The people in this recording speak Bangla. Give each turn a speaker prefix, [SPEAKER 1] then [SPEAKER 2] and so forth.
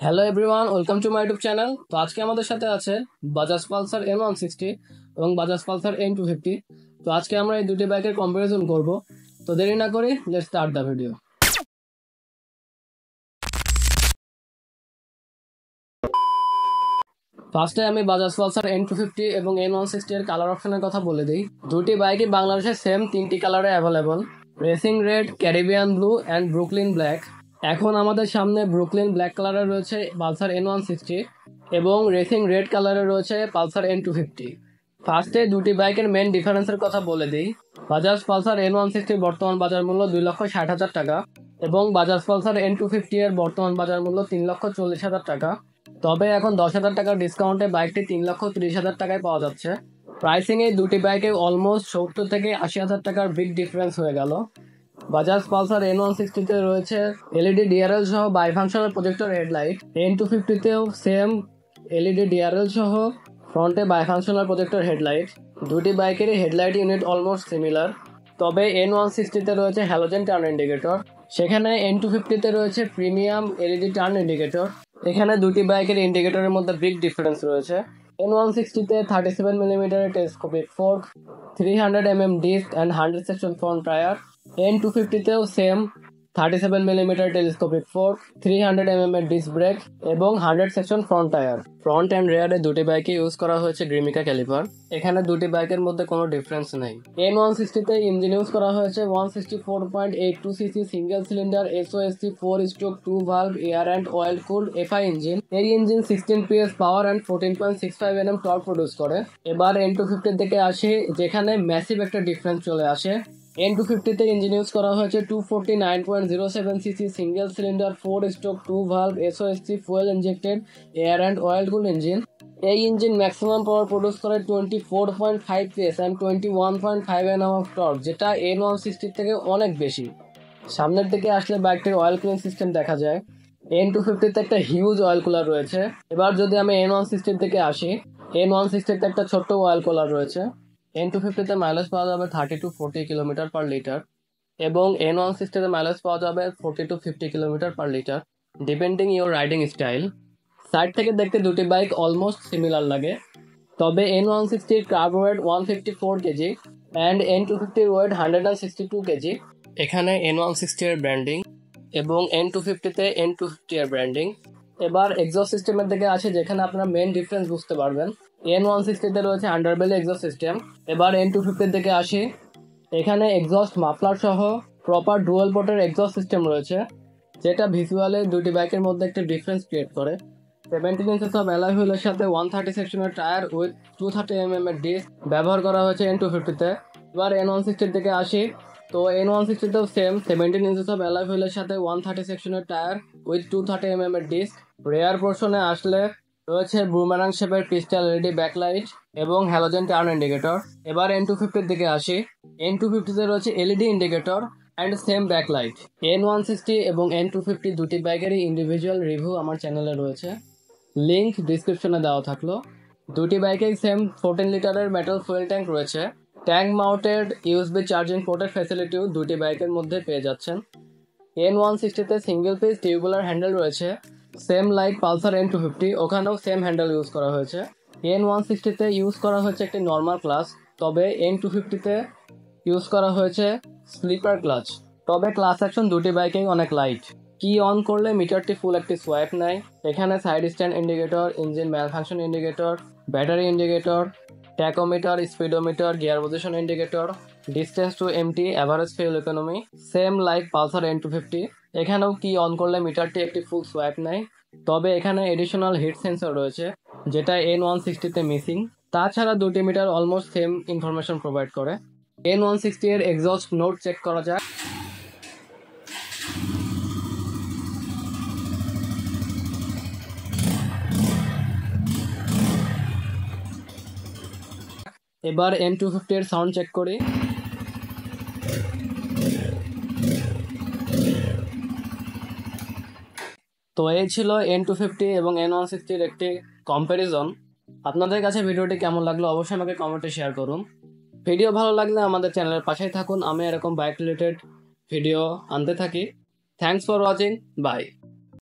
[SPEAKER 1] Hello everyone, welcome to my YouTube channel. তো আজকে আমাদের সাথে আছে বাজাজ পালসার N160 এবং বাজাজ পালসার N250। তো আজকে আমরা এই দুটি বাইকের কম্পারিজন করব। তো দেরি না করি, লেটস স্টার্ট দ্য ভিডিও। ফার্স্টে আমি বাজাজ পালসার N250 এবং N160 এর কালার অপশনের কথা বলে দিই। দুটি বাইকই বাংলাদেশে সেম তিনটি কালারে available: racing red, Caribbean blue and Brooklyn black. এখন আমাদের সামনে ব্রুকলিন ব্ল্যাক কালারে রয়েছে পালসার N160 এবং রেসিং রেড কালারে রয়েছে পালসার N250। ফার্স্টে দুটি বাইকের মেন ডিফারেন্সের কথা বলে দিই। বাজাজ পালসার N160 বর্তমান বাজার মূল্য 2,60,000 টাকা এবং বাজাজ পালসার N250 এর বর্তমান বাজার মূল্য 3,40,000 টাকা। তবে এখন 10,000 টাকার ডিসকাউন্টে বাইকটি 3,30,000 টাকায় পাওয়া যাচ্ছে। প্রাইসিং এই দুটি বাইকে অলমোস্ট 70 থেকে 80,000 টাকার বিগ ডিফারেন্স হয়ে গেল। বাজাজ পালসার N160 তে রয়েছে এলইডি ডিআরএল সহ বাইফাংশনাল প্রজেক্টর হেডলাইট। N250 তেও সেম এলইডি ডিআরএল সহ ফ্রন্টে বাইফাংশনাল প্রজেক্টর হেডলাইট। দুটি বাইকেরই হেডলাইট ইউনিট অলমোস্ট সিমিলার। তবে N160 তে রয়েছে হ্যালোজেন টার্ন ইন্ডিকেটর, সেখানে N250 তে রয়েছে প্রিমিয়াম এলইডি টার্ন ইন্ডিকেটর। এখানে দুটি বাইকের ইন্ডিকেটরের মধ্যে বিগ ডিফারেন্স রয়েছে। N160 তে 37mm telescopic fork, 300mm disc and 100 section front tyre. N250 তেও same 37mm telescopic fork, 300mm disc brake এবং 100 section front tyre. Front and রেয়ারে দুটি বাইকে ইউজ করা হয়েছে গ্রিমিকা ক্যালিপার। এখানে দুটি বাইকের মধ্যে কোনো ডিফারেন্স নেই। N160 তে ইঞ্জিন ইউজ করা হয়েছে 164.82cc single cylinder SOSC 4/2 valve air and oil cooled FI engine. এই engine 16 PS power and 14.65 Nm torque produce করে। এবার N250 থেকে আসি, যেখানে ম্যাসিভ একটা ডিফারেন্স চলে আসে। N250 তে ইঞ্জিন ইউজ করা হয়েছে 249.07cc single cylinder 4/2 valve SOSC fuel injected air and oil cooled engine. এই ইঞ্জিন ম্যাক্সিমাম পাওয়ার প্রডিউস করে 24.5 PS and 21.5 Nm of torque, যেটা N160 থেকে অনেক বেশি। সামনের দিকে আসলে বাইকটির অয়েল কুলিং সিস্টেম দেখা যায়। N250 তে একটা হিউজ অয়েল কুলার রয়েছে। এবার যদি আমি N160 থেকে আসি, N160 তে একটা ছোট্ট অয়েল কুলার রয়েছে। N250 তে মাইলেজ পাওয়া যাবে 30 to 40 কিলোমিটার পার লিটার এবং N160 তে মাইলেজ পাওয়া যাবে 40 to 50 kilometre per litre, depending your riding style. Side থেকে দেখতে দুটি বাইক অলমোস্ট সিমিলার লাগে। তবে N160 এর carb wait 154 KG and N250 এর ওয়েট 162 কেজি। এখানে N160 এর ব্র্যান্ডিং এবং N250 তে N250 এর ব্র্যান্ডিং। এবার এক্সস্ট সিস্টেমের দিকে আসে, যেখানে আপনারা মেন ডিফারেন্স বুঝতে পারবেন। N160 তে রয়েছে আন্ডারবেলি এক্সস্ট সিস্টেম। এবার N250 থেকে আসি, এখানে এক্সস্ট মাফলার সহ প্রপার ডুয়াল পোর্টের এক্সস্ট সিস্টেম রয়েছে, যেটা ভিজুয়ালে দুটি বাইকের মধ্যে একটা ডিফারেন্স ক্রিয়েট করে। 17 ইঞ্চেস অফ অ্যালয় হুইলের সাথে 130 সেকশনের টায়ার উইথ 230mm এর ডিস্ক ব্যবহার করা হয়েছে N250 তে। এবার N160 থেকে আসি, তো N160 তেও সেম 17 ইঞ্চেস অফ অ্যালয় হুইলের সাথে 130 সেকশনের টায়ার উইথ 230mm এর ডিস্ক। রেয়ার পোর্শনে আসলে রয়েছে বুমারাং শেপের ক্রিস্টাল এলইডি ব্যাকলাইট এবং হ্যালোজেন টার্ন ইন্ডিকেটর। এবার N250 দিকে আসি, N250 তে রয়েছে LED indicator and same backlight. N160 এবং N250 দুটি বাইকেরই ইন্ডিভিজুয়াল রিভিউ আমার চ্যানেলে রয়েছে, লিঙ্ক ডিসক্রিপশনে দেওয়া থাকলো। দুটি বাইকেই সেম 14 লিটারের মেটাল ফুয়েল ট্যাঙ্ক রয়েছে। ট্যাঙ্ক মাউন্টেড ইউএসবি চার্জিং পোর্টের ফ্যাসিলিটিও দুটি বাইকের মধ্যে পেয়ে যাচ্ছেন। N160 তে সিঙ্গেল পিস টিউবুলার হ্যান্ডেল রয়েছে, সেম লাইক পালসার N250, ওখানেও সেম হ্যান্ডেল ইউজ করা হয়েছে। N160 তে ইউজ করা হয়েছে একটি নর্মাল ক্লাচ, তবে N250 তে ইউজ করা হয়েছে স্লিপার ক্লাচ। তবে ক্লাচ অ্যাকশন দুটি বাইকেই অনেক লাইট। কি অন করলে মিটারটি ফুল একটি সোয়াইপ নেয়। এখানে side stand indicator, engine malfunction indicator, battery indicator, tachometer, speedometer, gear position indicator, distance to empty, average fuel economy, same like Pulsar N250। এখানেও কি অন করলে মিটারটি একটি ফুল সোয়াইপ নেয়। তবে এখানে এডিশনাল হিট সেন্সর রয়েছে, যেটা N160 তে মিসিং। তাছাড়া দুটি meter almost same information provide করে। N160 এর এক্সস্ট নোট চেক করা যায়। এবার N250 এর সাউন্ড চেক করি। তো এই ছিল N250 এবং N160 এর একটি কম্প্যারিজন। আপনাদের কাছে ভিডিওটি কেমন লাগলো অবশ্যই আমাকে কমেন্টে শেয়ার করুন। ভিডিও ভালো লাগলে আমাদের চ্যানেলের পাশেই থাকুন, আমি এরকম বাইক রিলেটেড ভিডিও আনতে থাকি। Thanks for watching, by.